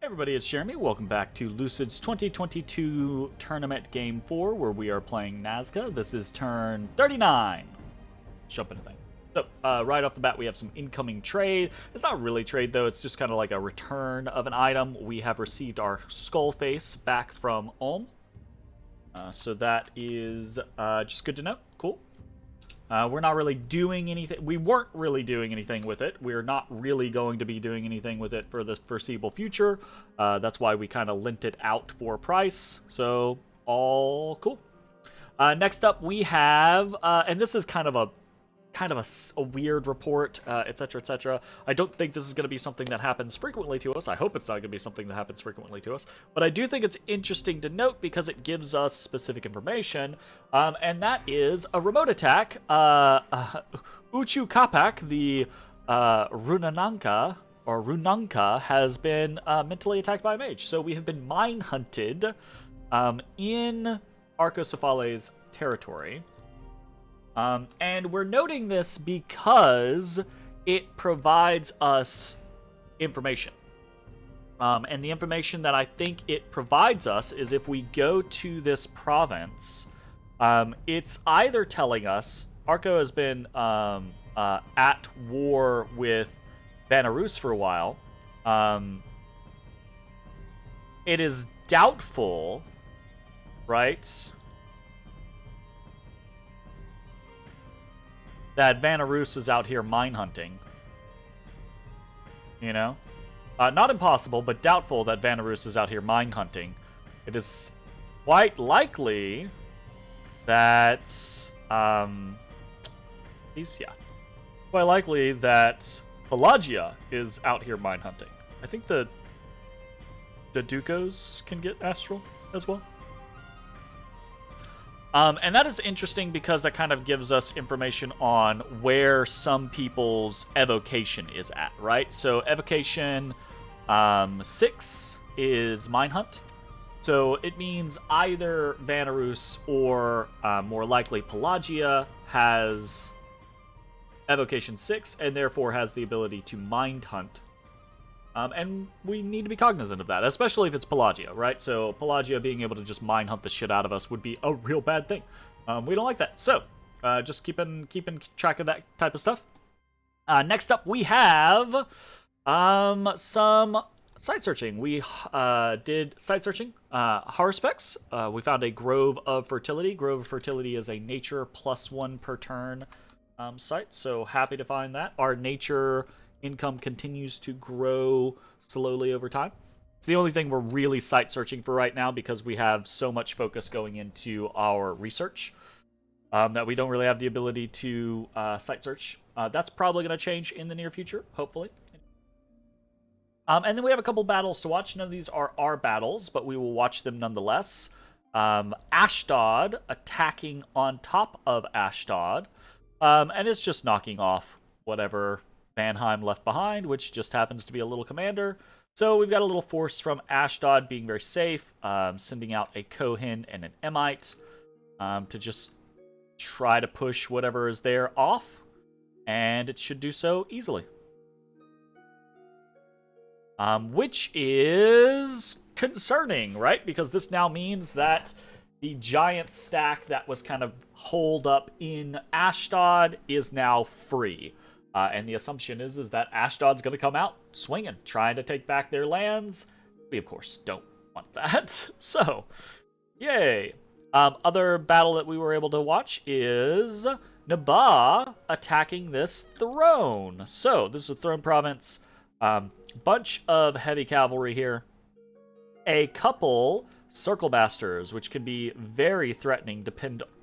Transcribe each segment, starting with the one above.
Hey everybody, it's Jeremy. Welcome back to Lucid's 2022 Tournament Game 4, where we are playing Nazca. This is turn 39. Let's jump into things. So, right off the bat, we have some incoming trade. It's not really trade, though. It's just kind of like a return of an item. We have received our skull face back from Ulm. So that is just good to know. Cool. We're not really doing anything. We weren't really doing anything with it. We're not really going to be doing anything with it for the foreseeable future. That's why we kind of lent it out for a price. So, all cool. Next up, we have, and this is kind of a weird report, etc., etc. I don't think this is going to be something that happens frequently to us. I hope it's not going to be something that happens frequently to us. But I do think it's interesting to note because it gives us specific information, and that is a remote attack. Uchu Kapak, the Runananka, or Runanka, has been mentally attacked by a mage. So we have been mine hunted in Arcocephale's territory. And we're noting this because it provides us information. And the information that I think it provides us is if we go to this province, it's either telling us Arco has been at war with Vanarus for a while. It is doubtful, right, that Vanarus is out here mine hunting. You know? Not impossible, but doubtful that Vanarus is out here mine hunting. It is quite likely that, quite likely that Pelagia is out here mine hunting. I think the Ducos can get astral as well. And that is interesting because that kind of gives us information on where some people's evocation is at, right? So evocation 6 is mine hunt. So it means either Vanarus or more likely Pelagia has evocation 6 and therefore has the ability to mind hunt. And we need to be cognizant of that, especially if it's Pelagia, right? So Pelagia being able to just mine hunt the shit out of us would be a real bad thing. We don't like that. So, just keeping track of that type of stuff. Next up, we have some site searching. We did site searching. Horospecs. We found a Grove of Fertility. Grove of Fertility is a nature +1 per turn site, so happy to find that. Our nature income continues to grow slowly over time. It's the only thing we're really site searching for right now because we have so much focus going into our research that we don't really have the ability to site search. That's probably going to change in the near future, hopefully. And then we have a couple battles to watch. None of these are our battles, but we will watch them nonetheless. Ashdod attacking on top of Ashdod, and it's just knocking off whatever Vanheim left behind, which just happens to be a little commander. So we've got a little force from Ashdod being very safe, sending out a Kohen and an Emite to just try to push whatever is there off, and it should do so easily. Which is concerning, right? Because this now means that the giant stack that was kind of holed up in Ashdod is now free. And the assumption is that Ashdod's going to come out swinging, trying to take back their lands. We, of course, don't want that. So, yay. Other battle that we were able to watch is Naba attacking this throne. So, this is a throne province. Bunch of heavy cavalry here. A couple circle masters, which can be very threatening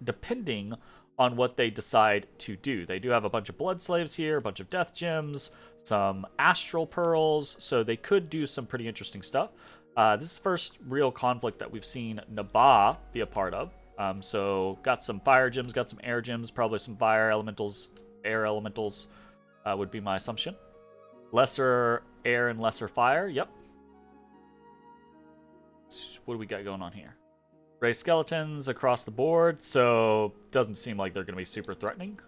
depending on what they decide to do. They do have a bunch of blood slaves here, a bunch of death gems, some astral pearls, so they could do some pretty interesting stuff. This is the first real conflict that we've seen Naba be a part of. So got some fire gems, got some air gems, probably some fire elementals, air elementals would be my assumption. Lesser air and lesser fire, yep. What do we got going on here? Gray skeletons across the board, so doesn't seem like they're going to be super threatening.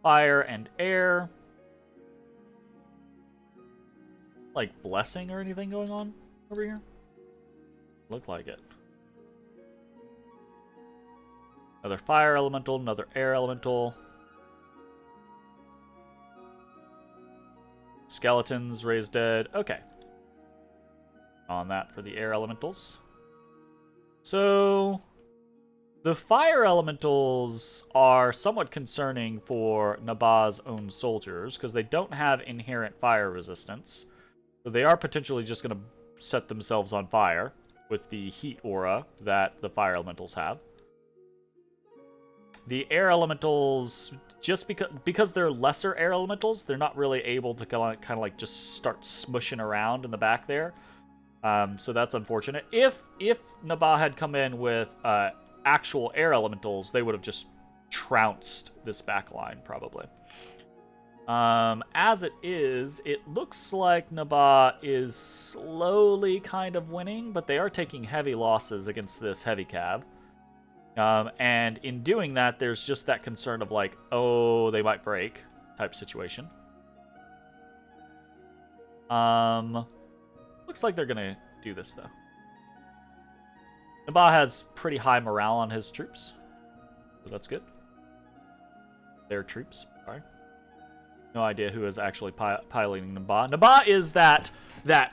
Fire and air. like blessing or anything going on over here? Look like it. Another fire elemental, another air elemental. Skeletons, raised dead. Okay. On that for the air elementals. So, the fire elementals are somewhat concerning for Naba's own soldiers, because they don't have inherent fire resistance. So they are potentially just going to set themselves on fire with the heat aura that the fire elementals have. The air elementals, just because they're lesser air elementals, they're not really able to kind of like just start smushing around in the back there. So that's unfortunate. If Naba had come in with actual air elementals, they would have just trounced this back line, probably. As it is, it looks like Naba is slowly kind of winning, but they are taking heavy losses against this heavy cab. And in doing that, there's just that concern of like, oh, they might break type situation. Looks like they're gonna do this though. Naba has pretty high morale on his troops, so that's good. Their troops, sorry. No idea who is actually piloting Naba. Naba is that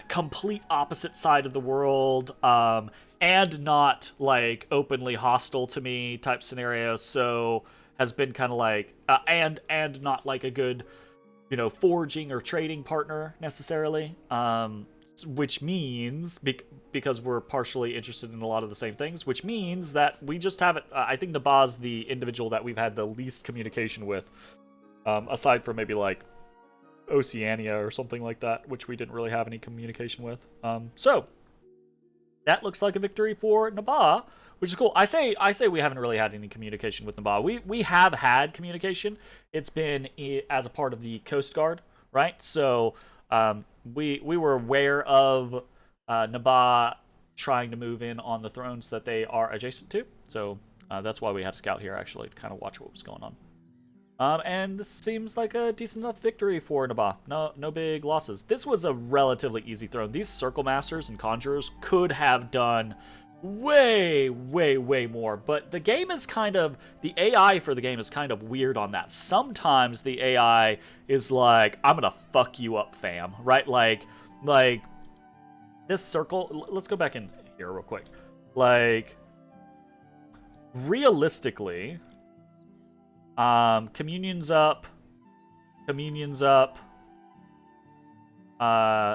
complete opposite side of the world, and not like openly hostile to me type scenario. So has been kind of like, and not like a good, forging or trading partner necessarily. Which means, because we're partially interested in a lot of the same things, which means that we just haven't, I think Naba's the individual that we've had the least communication with, aside from maybe like Oceania or something like that, which we didn't really have any communication with. So, that looks like a victory for Naba, which is cool. I say we haven't really had any communication with Naba. We have had communication. It's been as a part of the Coast Guard, right? So, we were aware of Naba trying to move in on the thrones that they are adjacent to. So that's why we had a scout here, actually, to kind of watch what was going on. And this seems like a decent enough victory for Naba. No big losses. This was a relatively easy throne. These Circle Masters and Conjurers could have done way more, but the game is kind of, the AI for the game is kind of weird on that. Sometimes the AI is like, I'm gonna fuck you up, fam, right? Like this circle, let's go back in here real quick. Like, realistically, communion's up,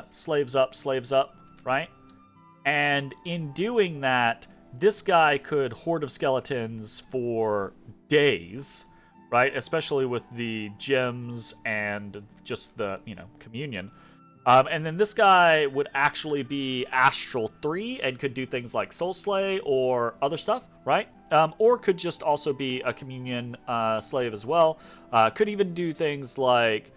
slaves up, right? And in doing that, this guy could hoard of skeletons for days, right? Especially with the gems and just the, communion. And then this guy would actually be Astral 3 and could do things like Soul Slay or other stuff, right? Or could just also be a communion slave as well. Could even do things like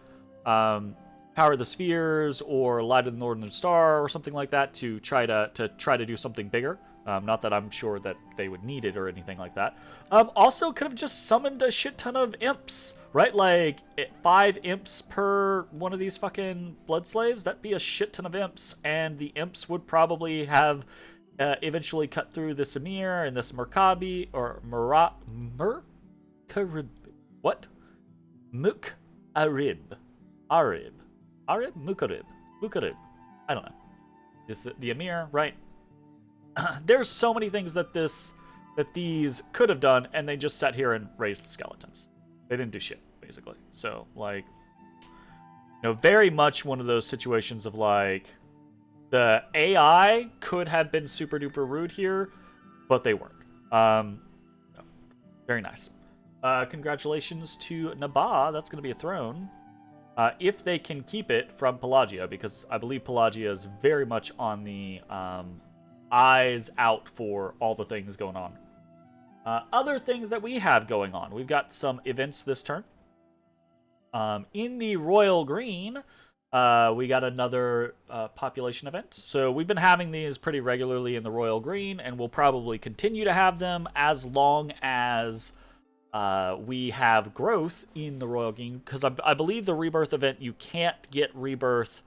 Power of the Spheres or Light of the Northern Star or something like that to try to do something bigger. Not that I'm sure that they would need it or anything like that. Also could have just summoned a shit ton of imps, right? Like 5 imps per one of these fucking blood slaves. That'd be a shit ton of imps, and the imps would probably have eventually cut through this Emir and this Merkabi or Murkarib. What? Mukarib. I don't know. Is it the Emir, right? There's so many things that these could have done, and they just sat here and raised skeletons. They didn't do shit, basically. So, like, very much one of those situations of like, the AI could have been super duper rude here, but they weren't. Very nice. Congratulations to Naba. That's going to be a throne. If they can keep it from Pelagia, because I believe Pelagia is very much on the eyes out for all the things going on. Other things that we have going on. We've got some events this turn. In the Royal Green, we got another population event. So we've been having these pretty regularly in the Royal Green, and we'll probably continue to have them as long as we have growth in the Royal Green, because I believe the rebirth event, you can't get rebirth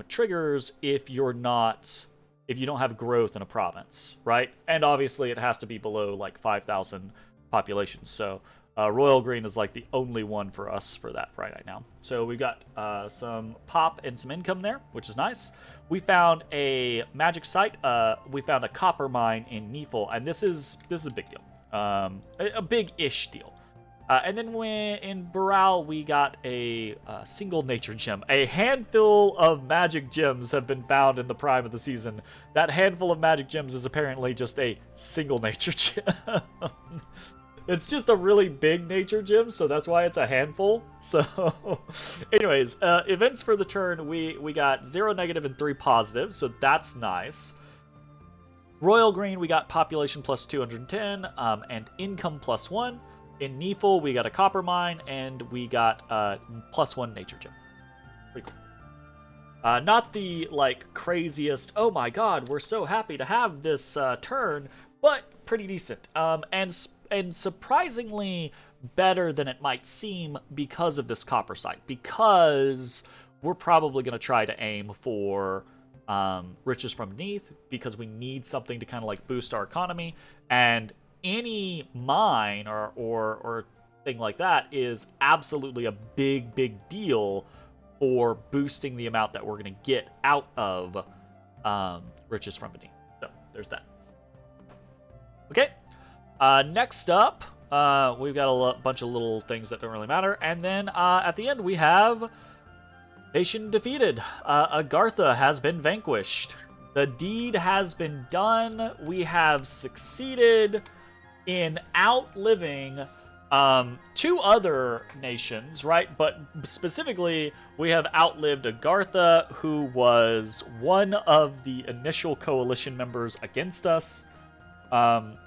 triggers if you don't have growth in a province, right? And obviously it has to be below like 5,000 population. So Royal Green is like the only one for us for that right now. So we've got some pop and some income there, which is nice. We found a magic site. We found a copper mine in Neefel, and this is a big deal. A big-ish deal. And then in Baral, we got a single nature gem. A handful of magic gems have been found in the prime of the season. That handful of magic gems is apparently just a single nature gem. It's just a really big nature gem, so that's why it's a handful. So, anyways, events for the turn, we got 0 negative and 3 positive, so that's nice. Royal Green, we got population plus 210 and income plus 1. In Neefel, we got a copper mine, and we got plus 1 nature gem. Pretty cool. Not the, like, craziest, oh my god, we're so happy to have this turn, but pretty decent. And surprisingly better than it might seem because of this copper site. Because we're probably going to try to aim for riches from beneath, because we need something to kind of like boost our economy. And any mine or thing like that is absolutely a big deal for boosting the amount that we're going to get out of riches from beneath. So there's that. Okay. Next up, we've got a bunch of little things that don't really matter. And then at the end, we have nation defeated. Agartha has been vanquished. The deed has been done. We have succeeded in outliving 2 other nations, right? But specifically, we have outlived Agartha, who was one of the initial coalition members against us.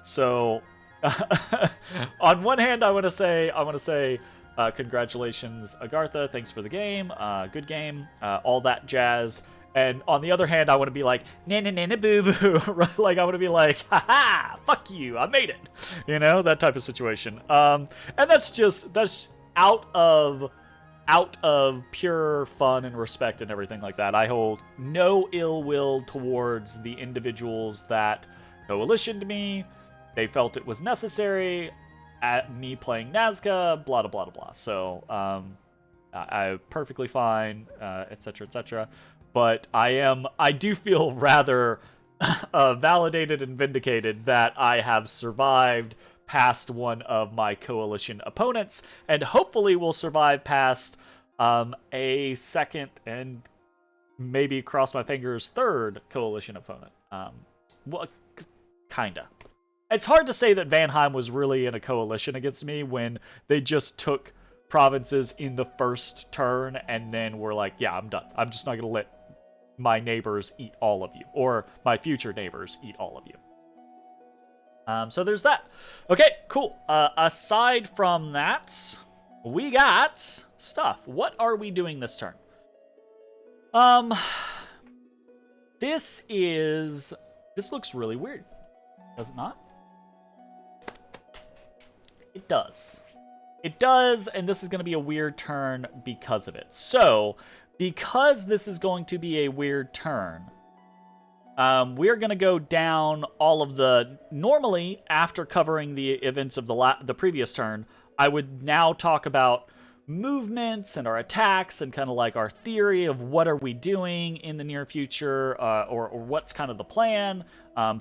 So on one hand, I want to say congratulations, Agartha. Thanks for the game. Good game. All that jazz. And on the other hand, I want to be like, na boo boo. Like, I want to be like, ha, fuck you, I made it. You know, that type of situation. And that's out of pure fun and respect and everything like that. I hold no ill will towards the individuals that coalitioned me. They felt it was necessary at me playing Nazca, blah, blah, blah, blah. So, I'm perfectly fine, etc., etc. But I do feel rather validated and vindicated that I have survived past one of my coalition opponents, and hopefully will survive past a second and maybe, cross my fingers, third coalition opponent. Well, kinda. It's hard to say that Vanheim was really in a coalition against me when they just took provinces in the first turn and then were like, yeah, I'm done. I'm just not going to let my neighbors eat all of you, or my future neighbors eat all of you. So there's that. Okay, cool. Aside from that, we got stuff. What are we doing this turn? This looks really weird. Does it not? It does. It does, and this is going to be a weird turn because of it. So, because this is going to be a weird turn, we're going to go down all of the... Normally, after covering the events of the previous turn, I would now talk about movements and our attacks and kind of like our theory of what are we doing in the near future, or what's kind of the plan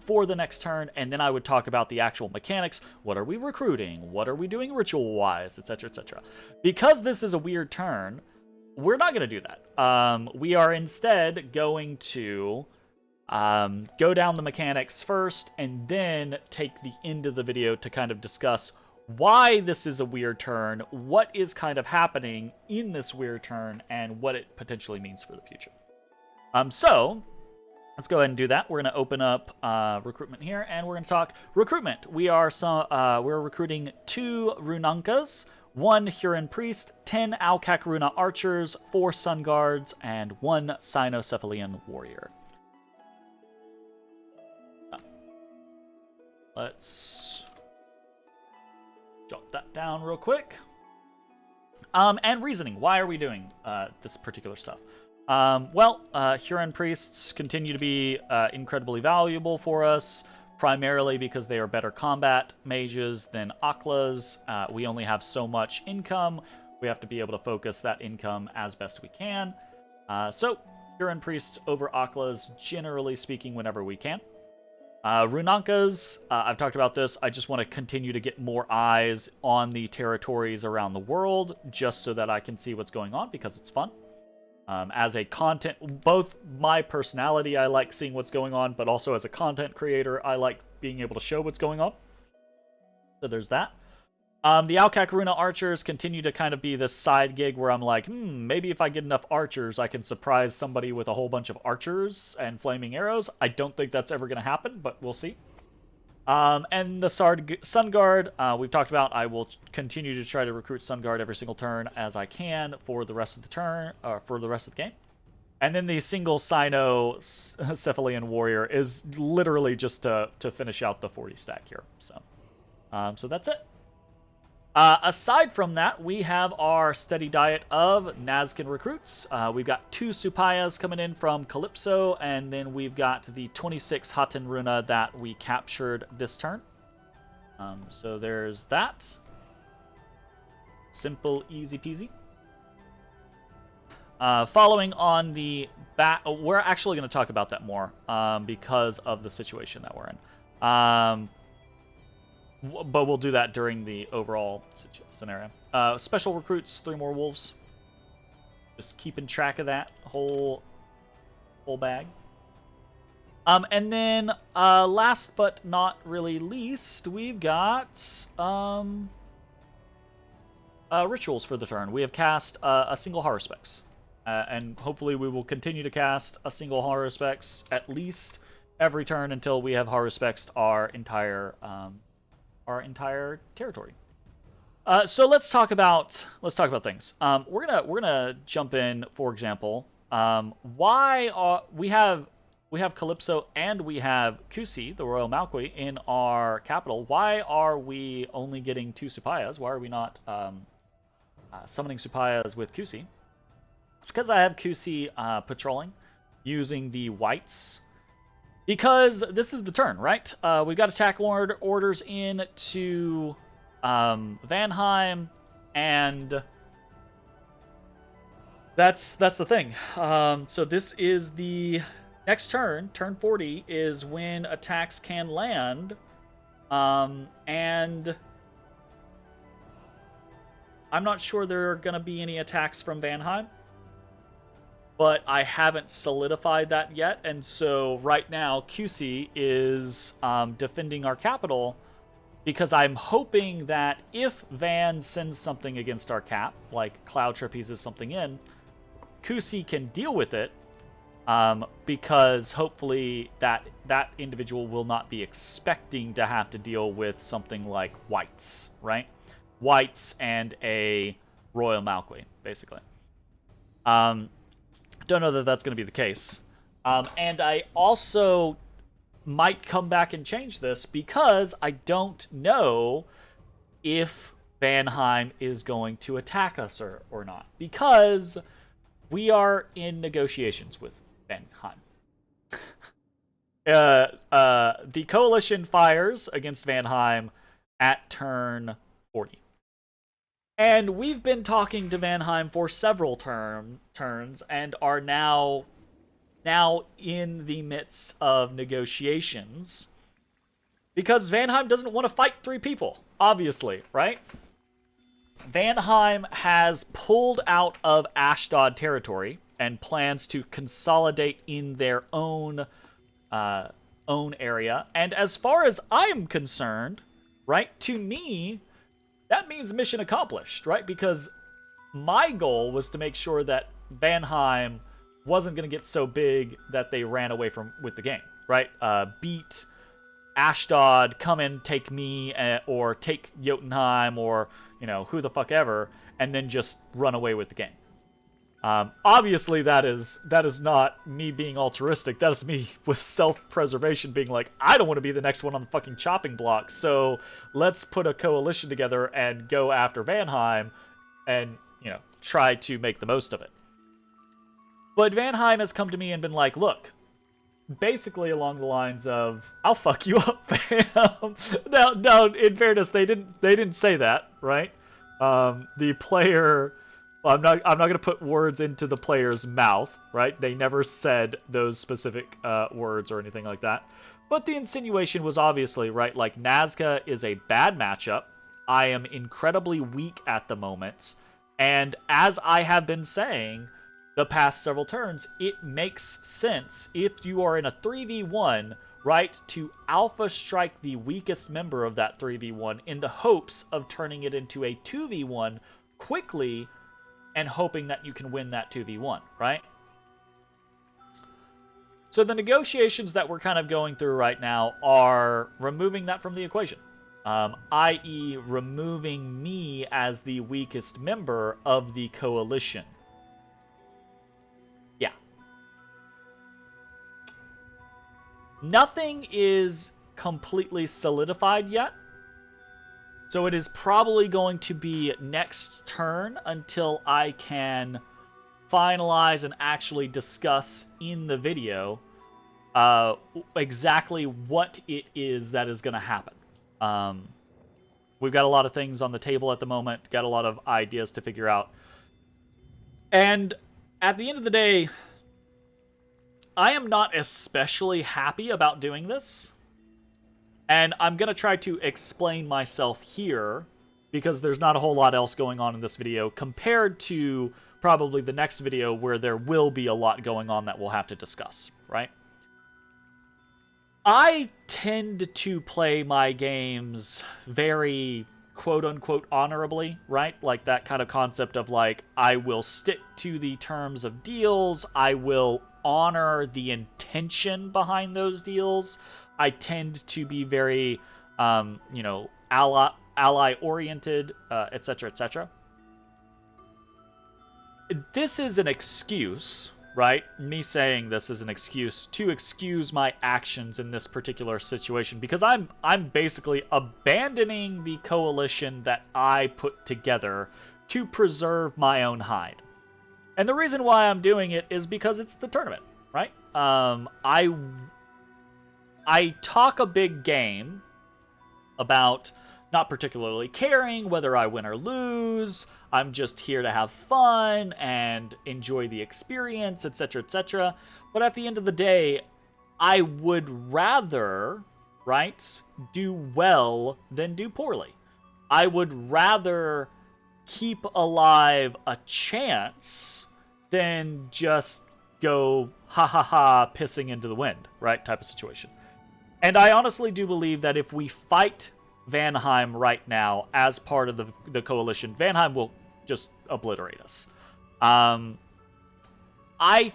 for the next turn, and then I would talk about the actual mechanics. What are we recruiting? What are we doing ritual-wise, etc., etc. Because this is a weird turn, we're not going to do that. We are instead going to go down the mechanics first, and then take the end of the video to kind of discuss why this is a weird turn, what is kind of happening in this weird turn, and what it potentially means for the future. So, let's go ahead and do that. We're going to open up recruitment here, and we're going to talk recruitment. We're recruiting 2 Runankas, 1 Huron Priest, 10 Alcac-Runa Archers, 4 Sun Guards, and 1 Cynocephalian Warrior. Let's jot that down real quick. And reasoning. Why are we doing this particular stuff? Huron priests continue to be incredibly valuable for us, primarily because they are better combat mages than Aklas. We only have so much income. We have to be able to focus that income as best we can. So, Huron priests over Aklas, generally speaking, whenever we can. Runankas, I've talked about this. I just want to continue to get more eyes on the territories around the world, just so that I can see what's going on, because it's fun. As a content, both my personality, I like seeing what's going on, but also as a content creator, I like being able to show what's going on. So there's that. The Alcacaruna archers continue to kind of be this side gig where I'm like, maybe if I get enough archers, I can surprise somebody with a whole bunch of archers and flaming arrows. I don't think that's ever going to happen, but we'll see. And the Sun Guard, we've talked about. I will continue to try to recruit Sun Guard every single turn as I can for the rest of the turn, for the rest of the game. And then the single Sino Cephalian Warrior is literally just to finish out the 40 stack here. So that's it. Aside from that, we have our steady diet of Nazcan recruits. We've got 2 Supayas coming in from Calypso, and then we've got the 26 Haten Runa that we captured this turn. So there's that. Simple, easy peasy. Following on the back, we're actually going to talk about that more because of the situation that we're in. But we'll do that during the overall scenario. Special recruits, 3 more wolves. Just keeping track of that whole bag. And then last but not really least, we've got rituals for the turn. We have cast a single Horror Specs. And hopefully we will continue to cast a single Horror Specs at least every turn until we have Horror Specs our entire territory. So let's talk about things. We're gonna jump in. For example, why we have Calypso and we have Kusi, the Royal Malqui, in our capital. Why are we only getting 2 Supayas? Why are we not summoning Supayas with Kusi? It's because I have Kusi patrolling using the whites. Because this is the turn, right? We've got attack orders in to Vanheim, and that's the thing. So this is the next turn. Turn 40 is when attacks can land, and I'm not sure there are going to be any attacks from Vanheim. But I haven't solidified that yet, and so right now QC is defending our capital because I'm hoping that if Van sends something against our cap, like Cloud trapezes something in, QC can deal with it because hopefully that individual will not be expecting to have to deal with something like whites, right? Whites and a Royal Malqui, basically. Don't know that that's going to be the case. And I also might come back and change this because I don't know if Vanheim is going to attack us or not. Because we are in negotiations with Vanheim. The coalition fires against Vanheim at turn 40. And we've been talking to Vanheim for several turns and are now in the midst of negotiations. Because Vanheim doesn't want to fight 3 people, obviously, right? Vanheim has pulled out of Ashdod territory and plans to consolidate in their own area. And as far as I'm concerned, right, to me, that means mission accomplished, right? Because my goal was to make sure that Vanheim wasn't going to get so big that they ran away with the game, right? Beat Ashdod, come in, take me, or take Jotunheim, or, who the fuck ever, and then just run away with the game. Obviously, that is not me being altruistic. That is me with self-preservation, being like, I don't want to be the next one on the fucking chopping block. So let's put a coalition together and go after Vanheim, and try to make the most of it. But Vanheim has come to me and been like, look, basically along the lines of, I'll fuck you up, fam. Now, in fairness, they didn't say that, right? The player, well, I'm not gonna put words into the player's mouth, right? They never said those specific words or anything like that. But the insinuation was obviously, right, like, Nazca is a bad matchup. I am incredibly weak at the moment. And as I have been saying the past several turns, it makes sense if you are in a 3v1, right, to alpha strike the weakest member of that 3v1 in the hopes of turning it into a 2v1 quickly and hoping that you can win that 2v1, right? So the negotiations that we're kind of going through right now are removing that from the equation. I.e. removing me as the weakest member of the coalition. Yeah. Nothing is completely solidified yet. So it is probably going to be next turn until I can finalize and actually discuss in the video exactly what it is that is going to happen. We've got a lot of things on the table at the moment, got a lot of ideas to figure out. And at the end of the day, I am not especially happy about doing this. And I'm going to try to explain myself here because there's not a whole lot else going on in this video compared to probably the next video where there will be a lot going on that we'll have to discuss, right? I tend to play my games very quote-unquote honorably, right? Like that kind of concept of like, I will stick to the terms of deals, I will honor the intention behind those deals. I tend to be very, ally-oriented, etc., etc. This is an excuse, right? Me saying this is an excuse to excuse my actions in this particular situation because I'm basically abandoning the coalition that I put together to preserve my own hide. And the reason why I'm doing it is because it's the tournament, right? I talk a big game about not particularly caring whether I win or lose. I'm just here to have fun and enjoy the experience, etc., etc. But at the end of the day, I would rather, right, do well than do poorly. I would rather keep alive a chance than just go ha ha ha pissing into the wind, right, type of situation. And I honestly do believe that if we fight Vanheim right now as part of the coalition, Vanheim will just obliterate us. I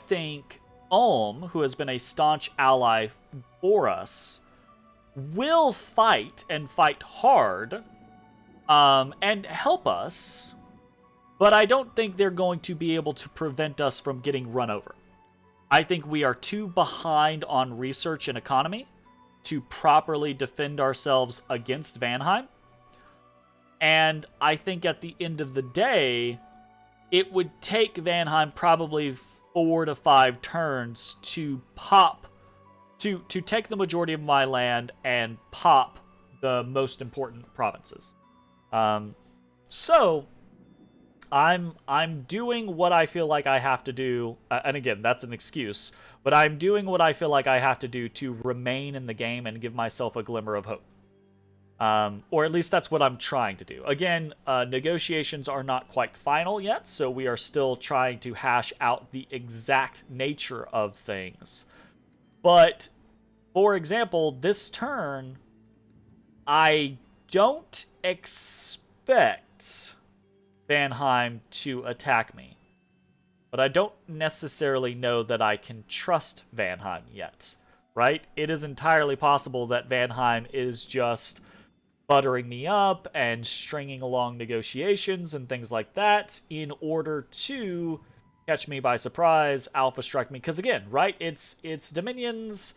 think Ulm, who has been a staunch ally for us, will fight and fight hard and help us, but I don't think they're going to be able to prevent us from getting run over. I think we are too behind on research and economy to properly defend ourselves against Vanheim. And I think at the end of the day, it would take Vanheim probably 4 to 5 turns to take the majority of my land and pop the most important provinces. So I'm doing what I feel like I have to do, and again, that's an excuse, but I'm doing what I feel like I have to do to remain in the game and give myself a glimmer of hope. Or at least that's what I'm trying to do. Again, negotiations are not quite final yet, so we are still trying to hash out the exact nature of things. But, for example, this turn, I don't expect Vanheim to attack me. But I don't necessarily know that I can trust Vanheim yet, right? It is entirely possible that Vanheim is just buttering me up and stringing along negotiations and things like that in order to catch me by surprise, alpha strike me. Because again, right, it's Dominions.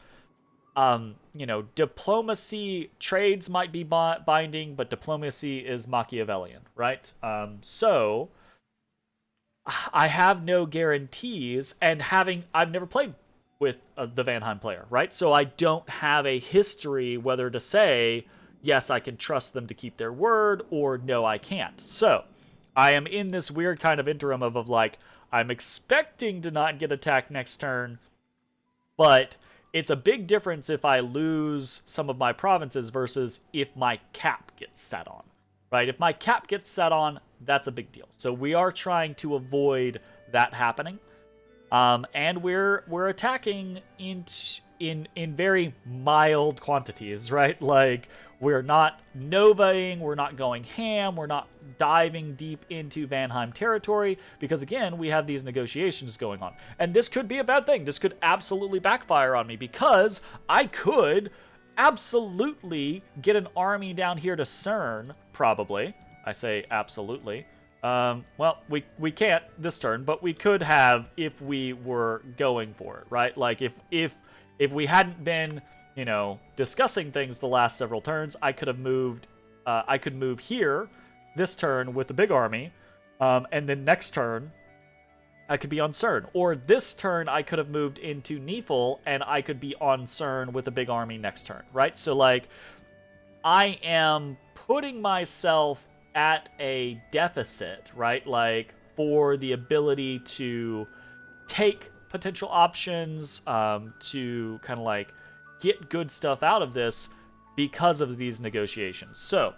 Diplomacy, trades might be binding, but diplomacy is Machiavellian, right? So I have no guarantees, and I've never played with the Vanheim player, right? So I don't have a history whether to say, yes, I can trust them to keep their word, or no, I can't. So I am in this weird kind of interim of like, I'm expecting to not get attacked next turn, but it's a big difference if I lose some of my provinces versus if my cap gets set on, right? If my cap gets set on, that's a big deal. So we are trying to avoid that happening. And we're attacking in very mild quantities, right? Like, we're not novaing, we're not going ham, we're not diving deep into Vanheim territory, because again, we have these negotiations going on. And this could be a bad thing. This could absolutely backfire on me, because I could absolutely get an army down here to CERN, probably. I say absolutely. Well, we can't this turn, but we could have if we were going for it, right? Like, if we hadn't been, you know, discussing things the last several turns, I could have moved, I could move here this turn with the big army, and then next turn, I could be on CERN. Or this turn, I could have moved into Neefel, and I could be on CERN with a big army next turn, right? So, like, I am putting myself at a deficit, right? Like, for the ability to take potential options, to kind of like get good stuff out of this because of these negotiations. So,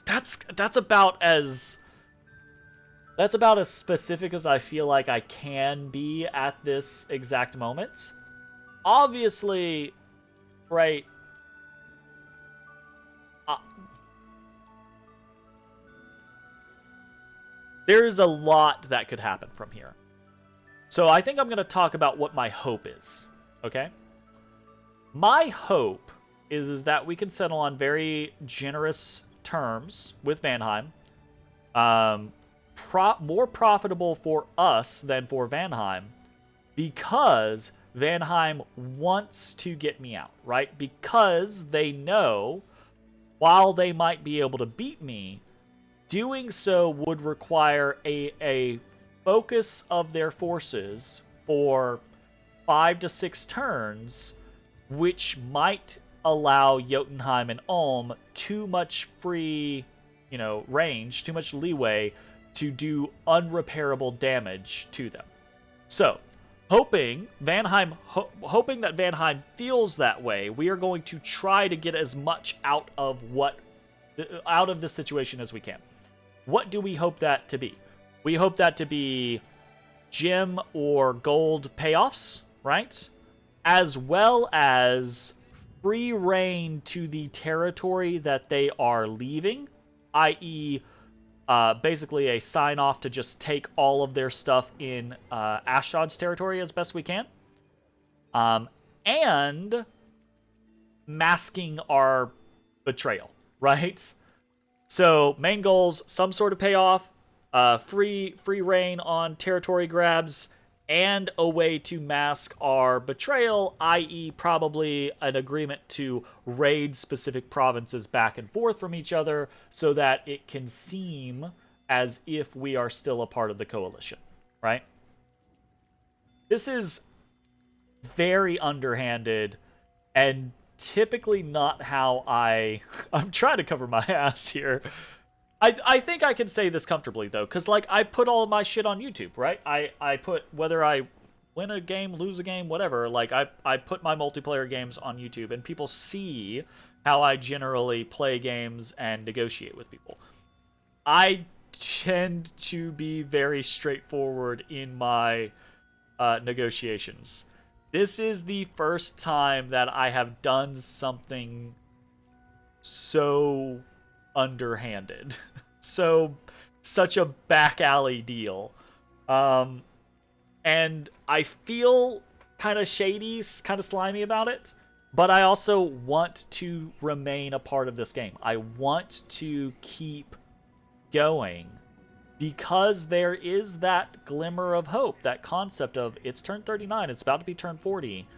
that's about as specific as I feel like I can be at this exact moment. Obviously, right? There's a lot that could happen from here. So I think I'm going to talk about what my hope is, okay? My hope is that we can settle on very generous terms with Vanheim. More profitable for us than for Vanheim, because Vanheim wants to get me out, right? Because they know, while they might be able to beat me, doing so would require a focus of their forces for 5 to 6 turns, which might allow Jotunheim and Ulm too much free, you know, range, too much leeway to do unrepairable damage to them. So, hoping that Vanheim feels that way, we are going to try to get as much out of this situation as we can. What do we hope that to be? We hope that to be gem or gold payoffs, right? As well as free reign to the territory that they are leaving, i.e., basically a sign-off to just take all of their stuff in Ashdod's territory as best we can. And masking our betrayal, right? So, main goals, some sort of payoff, free reign on territory grabs, and a way to mask our betrayal, i.e. probably an agreement to raid specific provinces back and forth from each other so that it can seem as if we are still a part of the coalition, right? This is very underhanded and typically not how I'm trying to cover my ass here. I think I can say this comfortably, though, because, like, I put all of my shit on YouTube, right? I put, whether I win a game, lose a game, whatever, like, I put my multiplayer games on YouTube, and people see how I generally play games and negotiate with people. I tend to be very straightforward in my negotiations. This is the first time that I have done something so underhanded. Such a back alley deal. And I feel kind of shady, kind of slimy about it, but I also want to remain a part of this game. I want to keep going because there is that glimmer of hope, that concept of it's turn 39, it's about to be turn 40.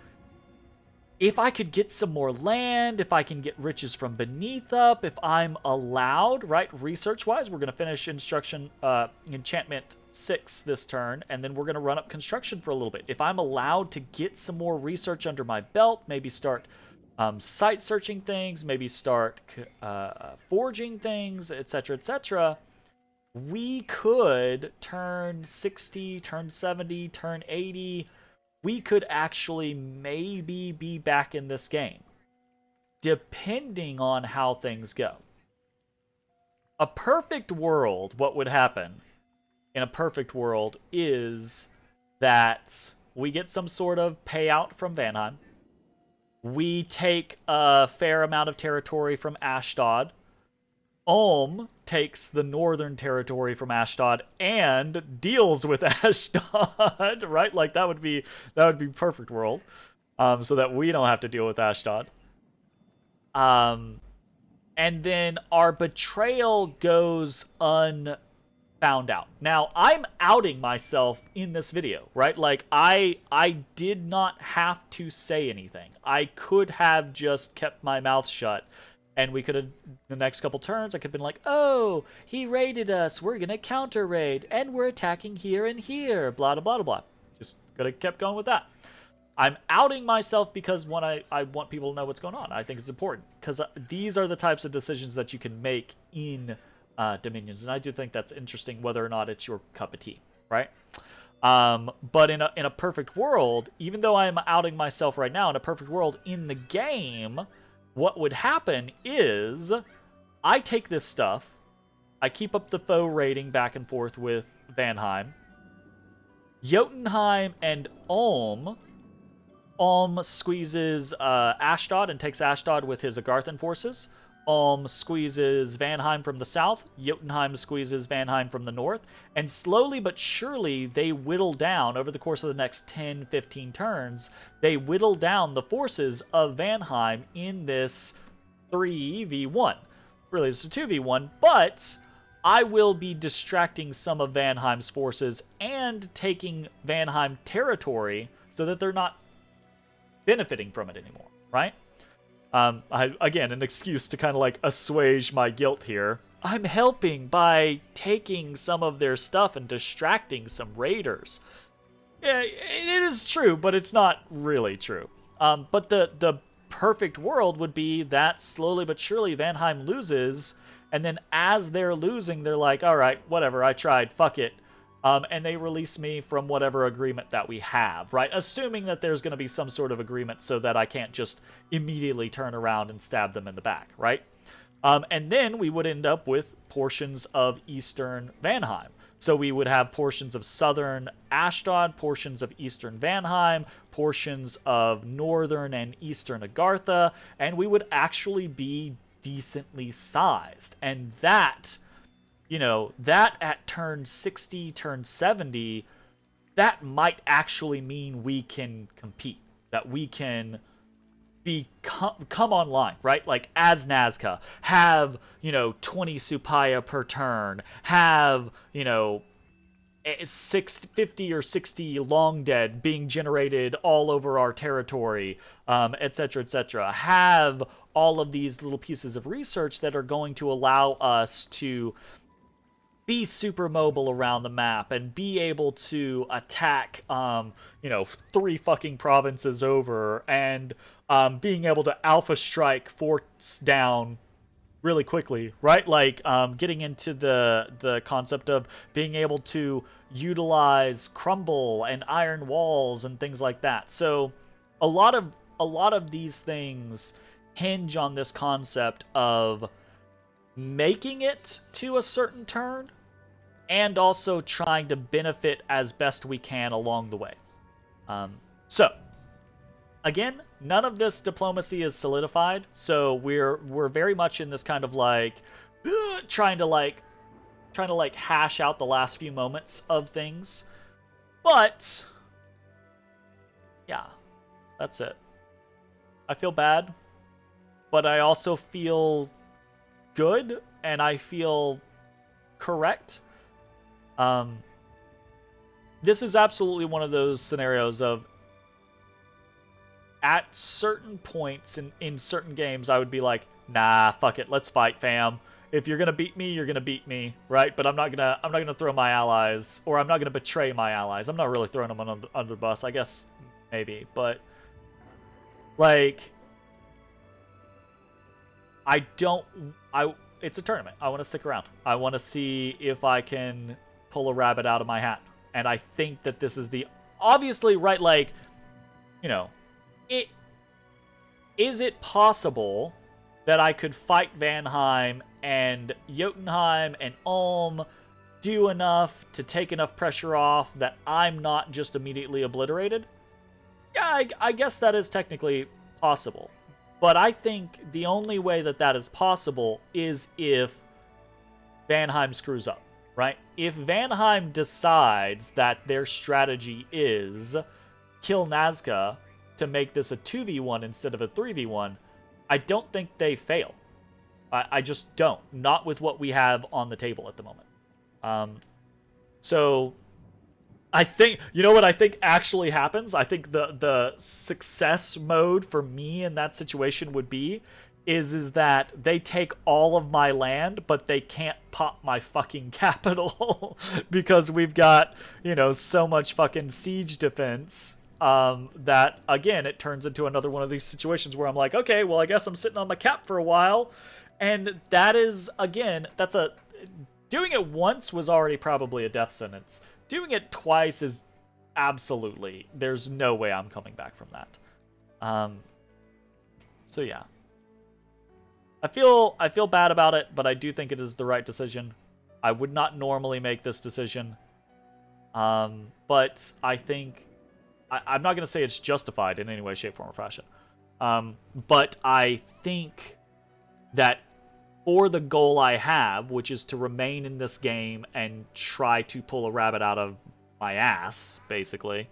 if I could get some more land, if I can get riches from beneath up, if I'm allowed, right, research-wise, we're going to finish enchantment 6 this turn, and then we're going to run up construction for a little bit. If I'm allowed to get some more research under my belt, maybe start site searching things, maybe start forging things, etc., etc., we could turn 60, turn 70, turn 80... we could actually maybe be back in this game, depending on how things go. A perfect world, what would happen in a perfect world is that we get some sort of payout from Vanheim. We take a fair amount of territory from Ashdod. Ulm takes the northern territory from Ashdod and deals with Ashdod, right? Like that would be perfect world, so that we don't have to deal with Ashdod. And then our betrayal goes unfound out. Now I'm outing myself in this video, right? Like I did not have to say anything. I could have just kept my mouth shut. And we could have, the next couple turns, I could have been like, oh, he raided us, we're going to counter raid, and we're attacking here and here, blah, blah, blah, blah. Just could have kept going with that. I'm outing myself because I want people to know what's going on. I think it's important, because these are the types of decisions that you can make in Dominions, and I do think that's interesting, whether or not it's your cup of tea, right? But in a perfect world, even though I'm outing myself right now, in a perfect world, in the game, what would happen is I take this stuff, I keep up the foe rating back and forth with Vanheim. Jotunheim and Ulm squeezes Ashdod and takes Ashdod with his Agarthan forces. Ulm squeezes Vanheim from the south. Jotunheim squeezes Vanheim from the north. And slowly but surely, they whittle down, over the course of the next 10, 15 turns, they whittle down the forces of Vanheim in this 3v1. Really, it's a 2v1, but I will be distracting some of Vanheim's forces and taking Vanheim territory so that they're not benefiting from it anymore, right? Again, an excuse to kind of like assuage my guilt here. I'm helping by taking some of their stuff and distracting some raiders. Yeah, it is true, but it's not really true. But the perfect world would be that slowly but surely Vanheim loses, and then as they're losing, they're like, all right, whatever, I tried, fuck it. And they release me from whatever agreement that we have, right? Assuming that there's going to be some sort of agreement so that I can't just immediately turn around and stab them in the back, right? And then we would end up with portions of eastern Vanheim. So we would have portions of southern Ashdod, portions of eastern Vanheim, portions of northern and eastern Agartha, and we would actually be decently sized. And that... you know, that at turn 60, turn 70, that might actually mean we can compete, that we can come online, right? Like, as Nazca, have, 20 Supaya per turn, have, 50 or 60 Long Dead being generated all over our territory, etc., etc. Have all of these little pieces of research that are going to allow us to be super mobile around the map and be able to attack, 3 fucking provinces over, and being able to alpha strike forts down really quickly, right? Like, getting into the concept of being able to utilize crumble and iron walls and things like that. So a lot of these things hinge on this concept of making it to a certain turn and also trying to benefit as best we can along the way. So again, none of this diplomacy is solidified, so we're very much in this kind of like trying to hash out the last few moments of things. But yeah, that's it. I feel bad, but I also feel good, and I feel correct. This is absolutely one of those scenarios of at certain points in certain games, I would be like, nah, fuck it, let's fight, fam. If you're gonna beat me, you're gonna beat me, right? But I'm not gonna throw my allies, or I'm not gonna betray my allies. I'm not really throwing them under the bus, I guess, maybe, but like, it's a tournament. I want to stick around. I want to see if I can pull a rabbit out of my hat, and I think that this is the obviously right. Like, you know, is it possible that I could fight Vanheim and Jotunheim and Ulm, do enough to take enough pressure off that I'm not just immediately obliterated? Yeah, I guess that is technically possible. But I think the only way that that is possible is if Vanheim screws up, right? If Vanheim decides that their strategy is kill Nazca to make this a 2v1 instead of a 3v1, I don't think they fail. I just don't. Not with what we have on the table at the moment. So I think, you know what I think actually happens? I think the success mode for me in that situation would be is that they take all of my land, but they can't pop my fucking capital because we've got, you know, so much fucking siege defense. That, again, it turns into another one of these situations where I'm like, okay, well, I guess I'm sitting on my cap for a while. And that is, again, doing it once was already probably a death sentence. Doing it twice is absolutely, there's no way I'm coming back from that. So yeah. I feel bad about it, but I do think it is the right decision. I would not normally make this decision. But I think I'm not going to say it's justified in any way, shape, form, or fashion. But I think that for the goal I have, which is to remain in this game and try to pull a rabbit out of my ass, basically,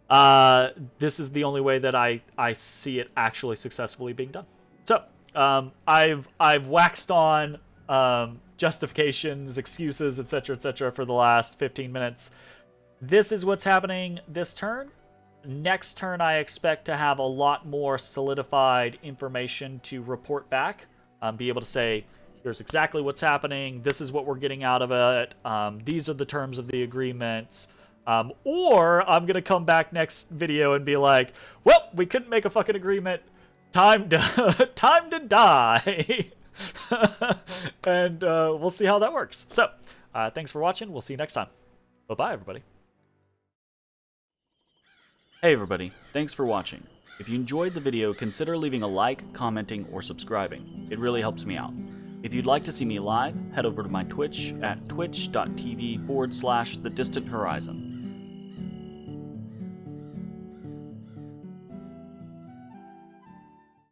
this is the only way that I see it actually successfully being done. So, I've waxed on justifications, excuses, etc., for the last 15 minutes. This is what's happening this turn. Next turn, I expect to have a lot more solidified information to report back. Be able to say, here's exactly what's happening. This is what we're getting out of it. These are the terms of the agreement. Or I'm going to come back next video and be like, well, we couldn't make a fucking agreement. Time to die. And we'll see how that works. So, thanks for watching. We'll see you next time. Bye-bye, everybody. Hey everybody, thanks for watching. If you enjoyed the video, consider leaving a like, commenting, or subscribing. It really helps me out. If you'd like to see me live, head over to my Twitch at twitch.tv/thedistanthorizon.